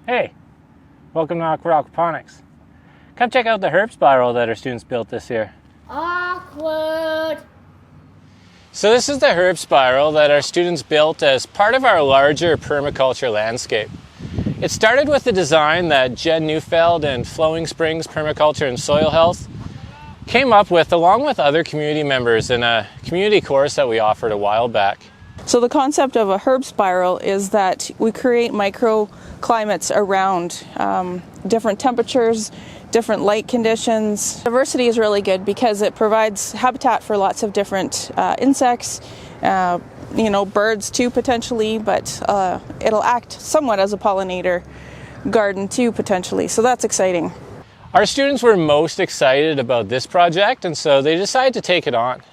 Hey, welcome to Aquaponics. Come check out the herb spiral that our students built this year. Awkward. So this is the herb spiral that our students built as part of our larger permaculture landscape. It started with the design that Jen Neufeld and Flowing Springs Permaculture and Soil Health came up with along with other community members in a community course that we offered a while back. So the concept of a herb spiral is that we create microclimates around different temperatures, different light conditions. Diversity is really good because it provides habitat for lots of different insects, birds too potentially, but it'll act somewhat as a pollinator garden too potentially, so that's exciting. Our students were most excited about this project, and so they decided to take it on.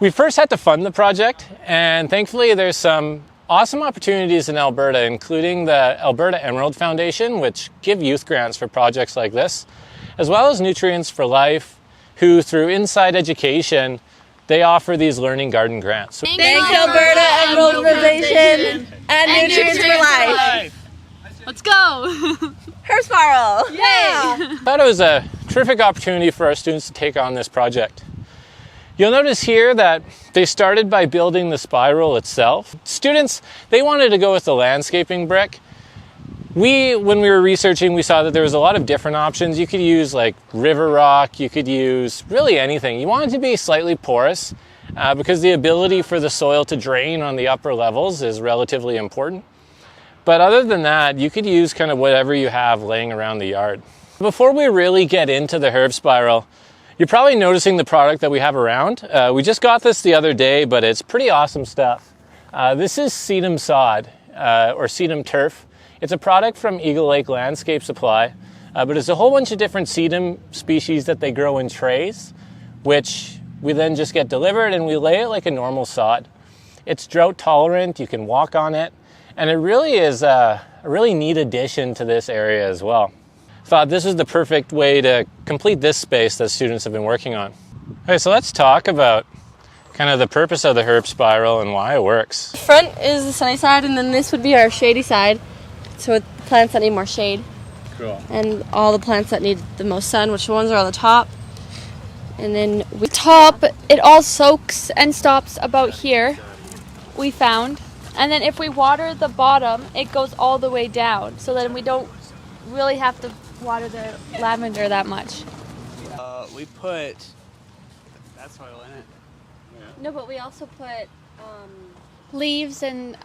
We first had to fund the project, and thankfully there's some awesome opportunities in Alberta, including the Alberta Emerald Foundation, which give youth grants for projects like this, as well as Nutrients for Life, who through Inside Education, they offer these learning garden grants. Thanks Alberta Emerald Foundation and Nutrients for Life. Let's go! Herb spiral! Yay! I thought it was a terrific opportunity for our students to take on this project. You'll notice here that they started by building the spiral itself. Students, they wanted to go with the landscaping brick. When we were researching, we saw that there was a lot of different options. You could use like river rock, you could use really anything. You want it to be slightly porous because the ability for the soil to drain on the upper levels is relatively important. But other than that, you could use kind of whatever you have laying around the yard. Before we really get into the herb spiral, you're probably noticing the product that we have around. We just got this the other day, but it's pretty awesome stuff. This is Sedum sod, or Sedum Turf. It's a product from Eagle Lake Landscape Supply, but it's a whole bunch of different sedum species that they grow in trays, which we then just get delivered and we lay it like a normal sod. It's drought tolerant, you can walk on it, and it really is a really neat addition to this area as well. Thought this was the perfect way to complete this space that students have been working on. Okay, so let's talk about kind of the purpose of the herb spiral and why it works. Front is the sunny side, and then this would be our shady side. So with plants that need more shade. Cool. And all the plants that need the most sun, which ones are on the top. And then top, it all soaks and stops about here, we found. And then if we water the bottom, it goes all the way down. So then we don't really have to water the lavender that much. We put that soil in it. Yeah. No, but we also put leaves and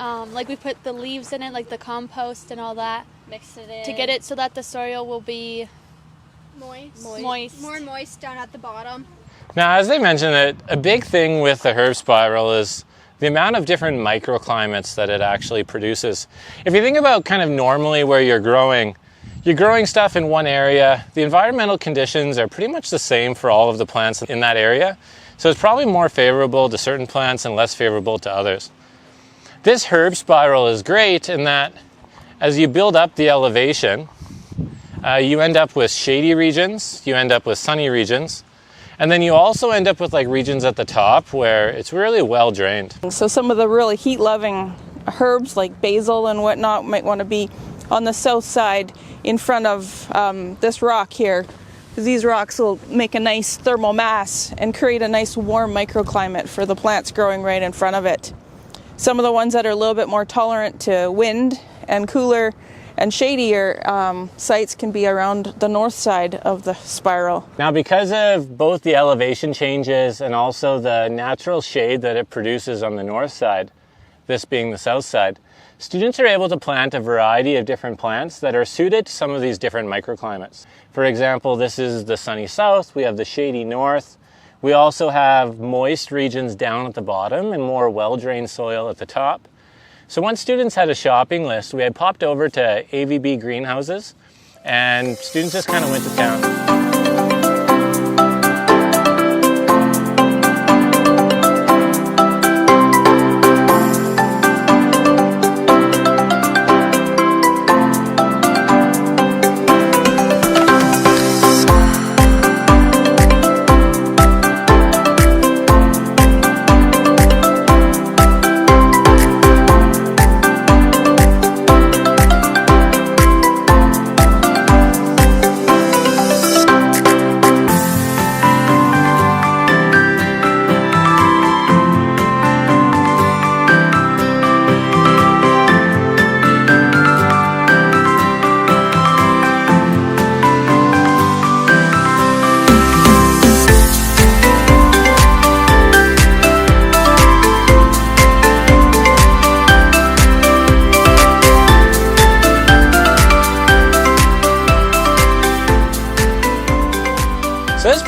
we put the leaves in it, like the compost and all that. Mix it in. To get it so that the soil will be moist. More moist down at the bottom. Now, as they mentioned, a big thing with the herb spiral is the amount of different microclimates that it actually produces. If you think about kind of normally where you're growing stuff in one area, the environmental conditions are pretty much the same for all of the plants in that area. So it's probably more favorable to certain plants and less favorable to others. This herb spiral is great in that as you build up the elevation, you end up with shady regions, you end up with sunny regions, and then you also end up with like regions at the top where it's really well drained. So some of the really heat-loving herbs like basil and whatnot might want to be on the south side in front of this rock here. These rocks will make a nice thermal mass and create a nice warm microclimate for the plants growing right in front of it. Some of the ones that are a little bit more tolerant to wind and cooler and shadier sites can be around the north side of the spiral. Now, because of both the elevation changes and also the natural shade that it produces on the north side, this being the south side, students are able to plant a variety of different plants that are suited to some of these different microclimates. For example, this is the sunny south, we have the shady north, we also have moist regions down at the bottom and more well-drained soil at the top. So once students had a shopping list, we had popped over to AVB greenhouses and students just kind of went to town.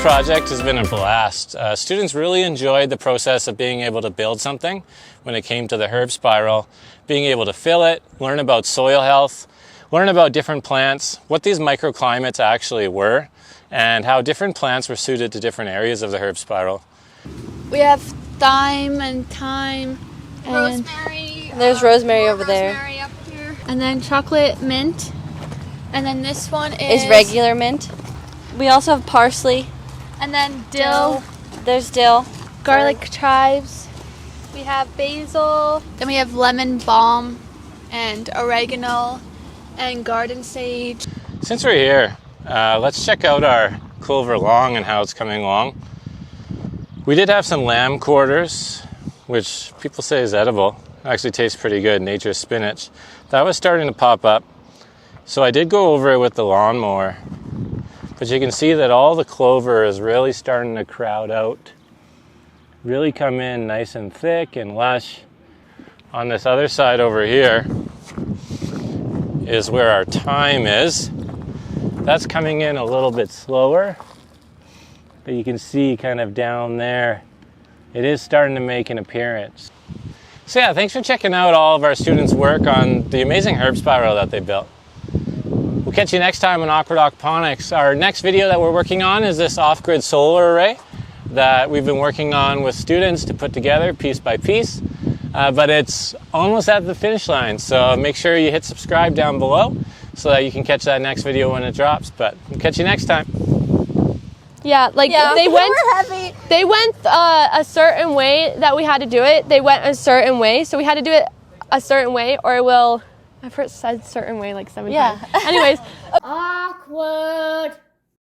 project has been a blast. Students really enjoyed the process of being able to build something when it came to the herb spiral, being able to fill it, learn about soil health, learn about different plants, what these microclimates actually were, and how different plants were suited to different areas of the herb spiral. We have thyme and thyme. And rosemary. There's rosemary over there. Rosemary up here. And then chocolate mint. And then this one is regular mint. We also have parsley. And then dill. There's dill. Garlic chives. We have basil. Then we have lemon balm and oregano and garden sage. Since we're here, let's check out our clover long and how it's coming along. We did have some lamb quarters, which people say is edible. It actually tastes pretty good, nature's spinach. That was starting to pop up. So I did go over it with the lawnmower. But you can see that all the clover is really starting to crowd out. Really come in nice and thick and lush. On this other side over here is where our thyme is. That's coming in a little bit slower. But you can see kind of down there, it is starting to make an appearance. So yeah, thanks for checking out all of our students' work on the amazing herb spiral that they built. We'll catch you next time on Awkward Aquaponics. Our next video that we're working on is this off-grid solar array that we've been working on with students to put together piece by piece. But it's almost at the finish line, so make sure you hit subscribe down below so that you can catch that next video when it drops. But we'll catch you next time. Yeah, they went a certain way that we had to do it. They went a certain way, so we had to do it a certain way, or it will. I've heard said certain way like 7 times. Anyways. Awkward.